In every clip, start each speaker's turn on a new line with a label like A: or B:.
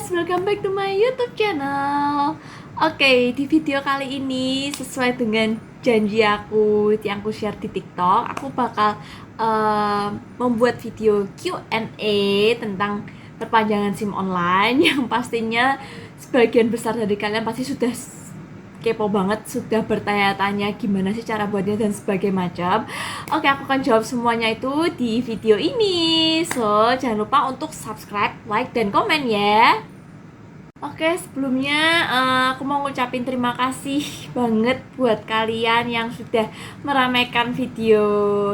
A: guys, welcome back to my YouTube channel. Oke, di video kali ini sesuai dengan janji aku yang aku share di TikTok, aku bakal membuat video Q&A tentang perpanjangan SIM online yang pastinya sebagian besar dari kalian pasti sudah kepo banget, sudah bertanya-tanya gimana sih cara buatnya dan sebagainya macam. Oke, aku akan jawab semuanya itu di video ini. So, jangan lupa untuk subscribe, like, dan komen ya. Oke, sebelumnya aku mau ngucapin terima kasih banget buat kalian yang sudah meramaikan video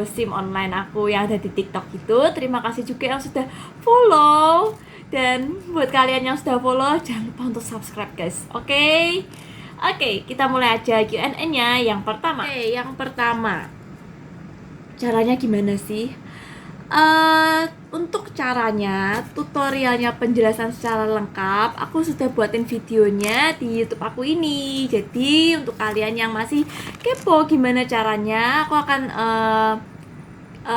A: SIM online aku yang ada di TikTok itu. Terima kasih juga yang sudah follow. Dan buat kalian yang sudah follow, jangan lupa untuk subscribe guys. Oke, kita mulai aja Q&A-nya. Yang pertama, caranya gimana sih? Untuk caranya, tutorialnya, penjelasan secara lengkap aku sudah buatin videonya di YouTube aku ini. Jadi untuk kalian yang masih kepo gimana caranya, aku akan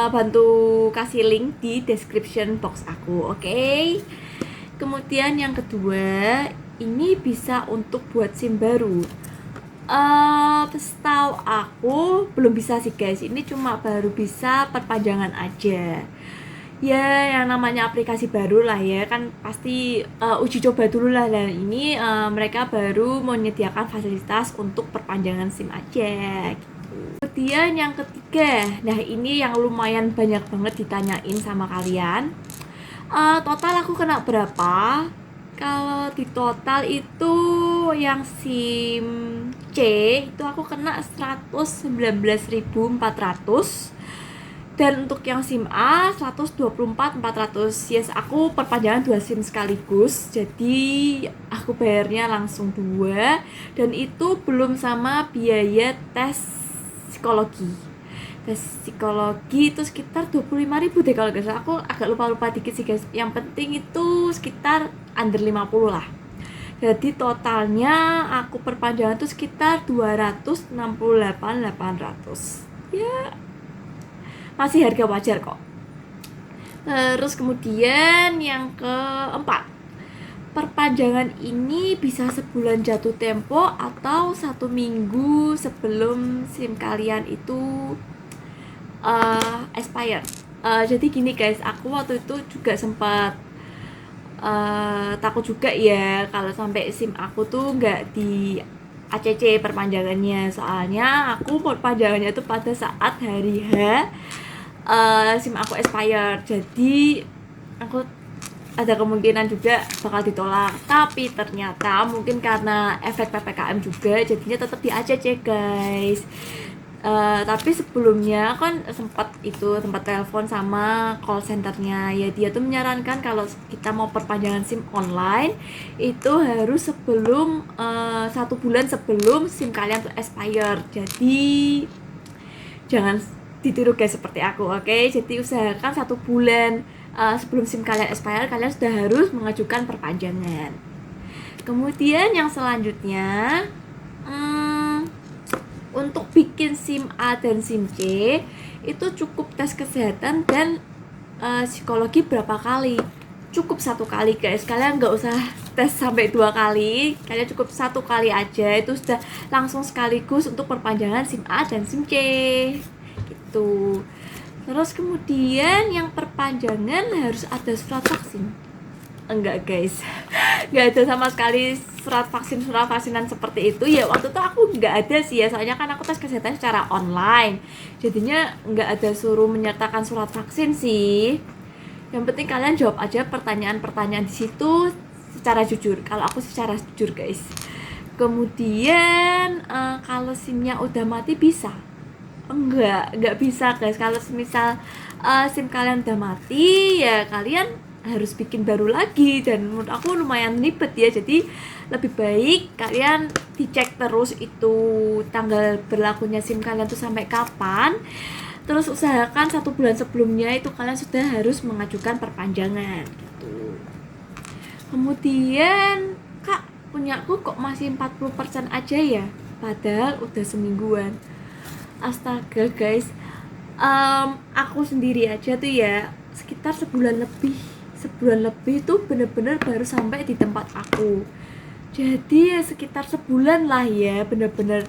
A: bantu kasih link di description box aku, oke? Kemudian yang kedua, ini bisa untuk buat SIM baru. Setahu aku belum bisa sih guys, ini cuma baru bisa perpanjangan aja. Ya, yang namanya aplikasi baru lah ya, kan pasti uji coba dulu lah. Dan ini mereka baru menyediakan fasilitas untuk perpanjangan SIM aja gitu. Kemudian yang ketiga, nah ini yang lumayan banyak banget ditanyain sama kalian. Total aku kena berapa? Kalau di total itu yang SIM C itu aku kena 119.400, dan untuk yang SIM A 124.400. Yes, aku perpanjangan 2 SIM sekaligus, jadi aku bayarnya langsung 2, dan itu belum sama biaya tes psikologi. Tes psikologi itu sekitar 25.000 deh kalau gak salah. Aku agak lupa dikit sih guys. Yang penting itu sekitar under 50 lah. Jadi totalnya aku perpanjangan itu sekitar 268.800. Ya, masih harga wajar kok. Terus kemudian yang keempat, perpanjangan ini bisa sebulan jatuh tempo atau 1 minggu sebelum SIM kalian itu expired. Jadi gini guys, aku waktu itu juga sempat takut juga ya kalau sampai SIM aku tuh nggak di ACC perpanjangannya. Soalnya aku perpanjangannya itu pada saat hari H SIM aku expired. Jadi aku ada kemungkinan juga bakal ditolak. Tapi ternyata mungkin karena efek PPKM juga, jadinya tetap di ACC guys. Tapi sebelumnya kan sempat telepon sama call centernya ya, dia tuh menyarankan kalau kita mau perpanjangan SIM online itu harus sebelum 1 bulan sebelum SIM kalian tuh expire. Jadi jangan ditiru guys seperti aku, oke? Jadi usahakan 1 bulan sebelum SIM kalian expire, kalian sudah harus mengajukan perpanjangan. Kemudian yang selanjutnya, untuk bikin SIM A dan SIM C itu cukup tes kesehatan dan psikologi berapa kali? Cukup 1 kali guys, kalian nggak usah tes sampai 2 kali, kalian cukup 1 kali aja, itu sudah langsung sekaligus untuk perpanjangan SIM A dan SIM C gitu. Terus kemudian yang perpanjangan harus ada surat vaksin. Enggak guys, nggak ada sama sekali surat vaksinan seperti itu ya. Waktu itu aku nggak ada sih ya, soalnya kan aku tes kesehatan secara online, jadinya nggak ada suruh menyertakan surat vaksin sih. Yang penting kalian jawab aja pertanyaan-pertanyaan di situ secara jujur. Kalau aku secara jujur guys. Kemudian kalau SIM-nya udah mati bisa? Enggak bisa guys. Kalau misal SIM kalian udah mati ya kalian harus bikin baru lagi, dan menurut aku lumayan ribet ya. Jadi lebih baik kalian dicek terus itu tanggal berlakunya SIM kalian tuh sampai kapan. Terus usahakan 1 bulan sebelumnya itu kalian sudah harus mengajukan perpanjangan gitu. Kemudian, Kak, punyaku kok masih 40% aja ya, padahal udah semingguan. Astaga guys, aku sendiri aja tuh ya sekitar sebulan lebih sebulan lebih tuh bener-bener baru sampai di tempat aku. Jadi ya sekitar sebulan lah ya, bener-bener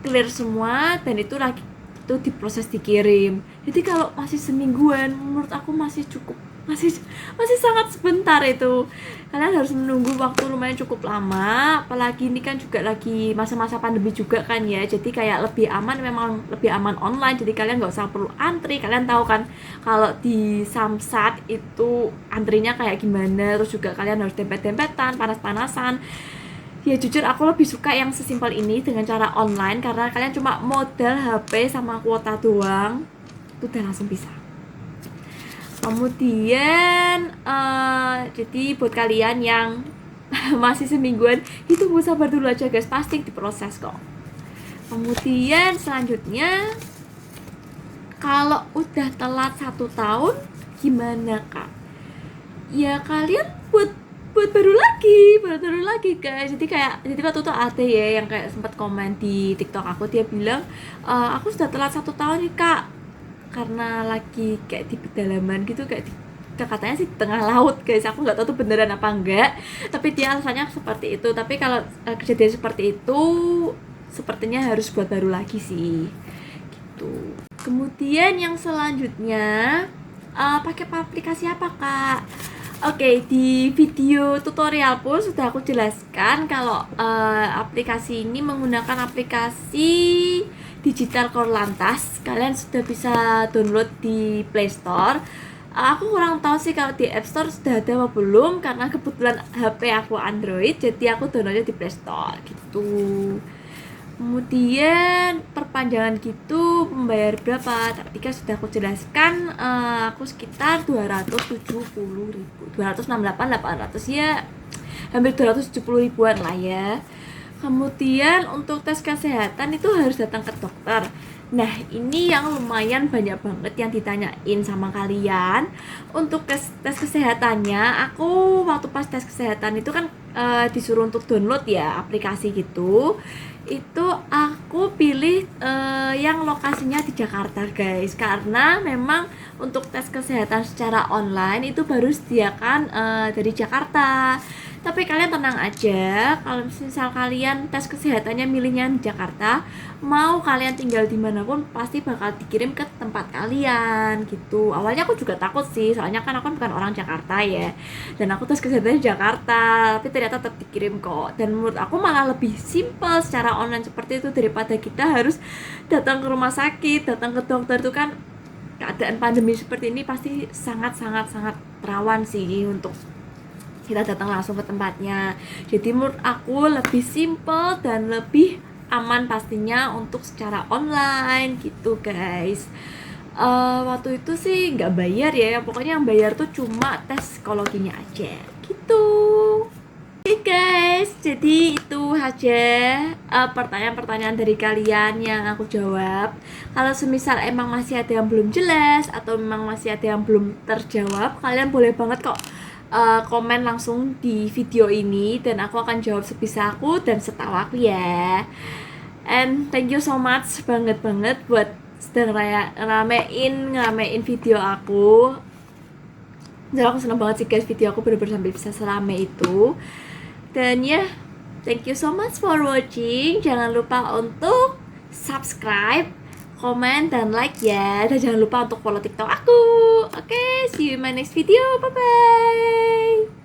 A: clear semua, dan itu lagi itu diproses dikirim. Jadi kalau masih semingguan menurut aku masih cukup, masih masih sangat sebentar itu. Kalian harus menunggu waktu lumayan cukup lama, apalagi ini kan juga lagi masa-masa pandemi juga kan ya. Jadi kayak lebih aman, memang lebih aman online. Jadi kalian nggak usah perlu antri. Kalian tahu kan kalau di Samsat itu antrinya kayak gimana. Terus juga kalian harus dempet-dempetan, panas-panasan. Ya jujur aku lebih suka yang sesimpel ini dengan cara online, karena kalian cuma modal HP sama kuota doang, itu udah langsung bisa. Kemudian jadi buat kalian yang masih semingguan, itu sabar dulu aja guys, pasti diproses kok. Kemudian selanjutnya, kalau udah telat 1 tahun gimana kak? Ya kalian buat baru lagi guys. Jadi waktu itu ada ya yang kayak sempat komen di TikTok aku, dia bilang aku sudah telat 1 tahun nih kak, karena lagi kayak di pedalaman gitu, kayak katanya sih di tengah laut guys. Aku nggak tahu tuh beneran apa enggak, tapi dia alasannya seperti itu. Tapi kalau kejadian seperti itu sepertinya harus buat baru lagi sih gitu. Kemudian yang selanjutnya, pakai aplikasi apa kak? Oke, di video tutorial pun sudah aku jelaskan kalau aplikasi ini menggunakan aplikasi Digital Korlantas. Kalian sudah bisa download di Play Store. Aku kurang tahu sih kalau di App Store sudah ada apa belum, karena kebetulan HP aku Android, jadi aku downloadnya di Play Store gitu. Kemudian perpanjangan gitu membayar berapa? Tadi kan sudah aku jelaskan, aku sekitar 270.000, 268, 800 ya, hampir 270 ribuan lah ya. Kemudian untuk tes kesehatan itu harus datang ke dokter. Nah ini yang lumayan banyak banget yang ditanyain sama kalian. Untuk tes kesehatannya, aku waktu pas tes kesehatan itu kan disuruh untuk download ya aplikasi gitu. Itu aku pilih yang lokasinya di Jakarta guys, karena memang untuk tes kesehatan secara online itu baru disediakan dari Jakarta. Tapi kalian tenang aja, kalau misal kalian tes kesehatannya milihnya di Jakarta, mau kalian tinggal dimanapun pasti bakal dikirim ke tempat kalian gitu. Awalnya aku juga takut sih, soalnya kan aku bukan orang Jakarta ya, dan aku tes kesehatan di Jakarta, tapi ternyata tetap dikirim kok. Dan menurut aku malah lebih simpel secara online seperti itu daripada kita harus datang ke rumah sakit, datang ke dokter. Itu kan keadaan pandemi seperti ini pasti sangat rawan sih untuk kita datang langsung ke tempatnya. Jadi menurut aku lebih simple dan lebih aman pastinya untuk secara online gitu guys. Waktu itu sih nggak bayar ya, pokoknya yang bayar tuh cuma tes psikologinya aja gitu. Oke guys, jadi itu aja pertanyaan-pertanyaan dari kalian yang aku jawab. Kalau semisal emang masih ada yang belum jelas atau memang masih ada yang belum terjawab, kalian boleh banget kok komen langsung di video ini, dan aku akan jawab sebisa aku dan setahu aku ya. And thank you so much banget buat sedang ngeramein video aku. Dan aku seneng banget sih guys, video aku bener-bener sampai bisa serame itu. Dan ya, thank you so much for watching. Jangan lupa untuk subscribe, komen, dan like ya. Dan jangan lupa untuk follow TikTok aku. Oke, see you in my next video. Bye-bye.